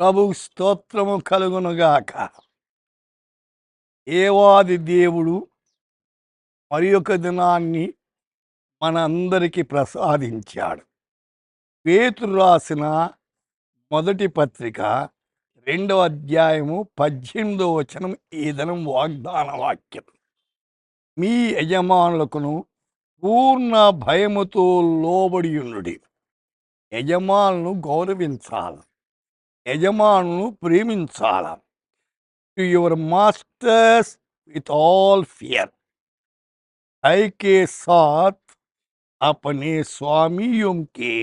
ప్రభువు స్తోత్రము కలుగునుగాక. దేవాది దేవుడు మరి ఒక దినాన్ని మనందరికీ ప్రసాదించాడు. పేతురు రాసిన మొదటి పత్రిక 2వ అధ్యాయము 18వ వచనం ఈ దినం వాగ్దాన వాక్యం. మీ యజమానులకును పూర్ణ భయముతో లోబడియుండుడి. యజమానులను గౌరవించాలి, యజమానులను ప్రేమించాల. To your masters with all fear, भय के साथ अपने स्वामियों के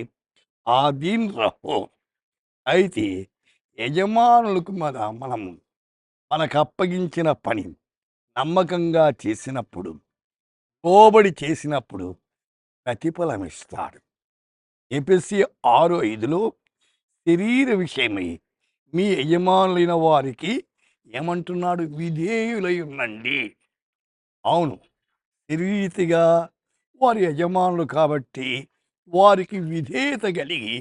ఆధీన్ రహో. అయితే యజమానులకు మనకు అప్పగించిన పని నమ్మకంగా చేసినప్పుడు, లోబడి చేసినప్పుడు ప్రతిఫలం ఇస్తాడు. ఎఫెసీ 6:5లో శరీర విషయమై మీ యజమానులైన వారికి ఏమంటున్నాడు? విధేయులై ఉండండి. అవును, శరీరీతిగా వారి యజమానులు కాబట్టి వారికి విధేయత కలిగి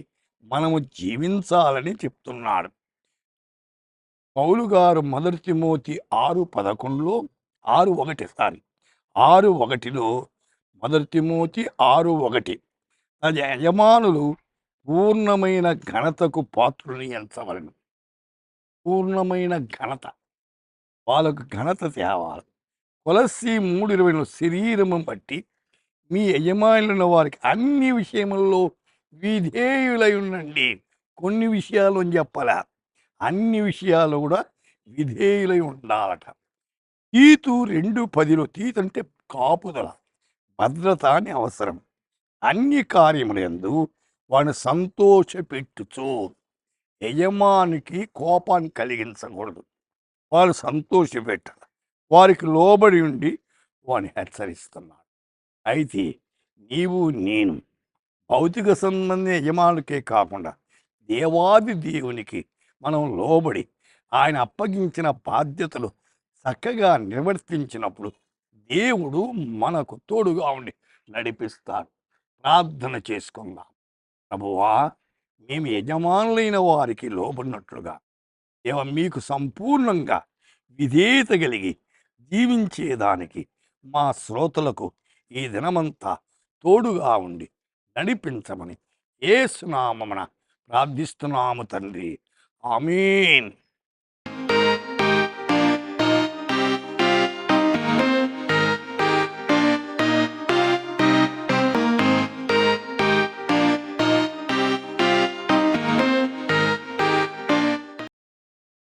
మనము జీవించాలని చెప్తున్నాడు. పౌలు గారు 1 తిమోతి 6:11లో 6:1లో 1 తిమోతి 6:1 తన యజమానులు పూర్ణమైన ఘనతకు పాత్రుని ఎంచవలను. పూర్ణమైన ఘనత, వాళ్ళకు ఘనత తేవాలి. కొలస్సీ 3:20 శరీరము బట్టి మీ యజమానులైన వారికి అన్ని విషయములలో విధేయులై ఉండండి. కొన్ని విషయాలు అని చెప్పాల, అన్ని విషయాలు కూడా విధేయులై ఉండాలట. తీతు 2:10 తీతు అంటే కాపుదల, భద్రత అని అవసరం. అన్ని కార్యములందు వాడిని సంతోషపెట్టుచు. యజమానికి కోపాన్ని కలిగించకూడదు, వాడు సంతోషపెట్టాలి, వారికి లోబడి ఉండి వాడిని హెచ్చరిస్తున్నాడు. అయితే నీవు నేను భౌతిక సంబంధి యజమానులకే కాకుండా దేవాది దేవునికి మనం లోబడి ఆయన అప్పగించిన బాధ్యతలు చక్కగా నిర్వర్తించినప్పుడు దేవుడు మనకు తోడుగా ఉండి నడిపిస్తాడు. ప్రార్థన చేసుకుందాం. ప్రభువా, మేము యజమానులైన వారికి లోబడినట్లుగా మీకు సంపూర్ణంగా విధేయత కలిగి జీవించేదానికి మా శ్రోతలకు ఈ దినమంతా తోడుగా ఉండి నడిపించమని యేసు నామమున ప్రార్థిస్తున్నాము తండ్రి. ఆమేన్.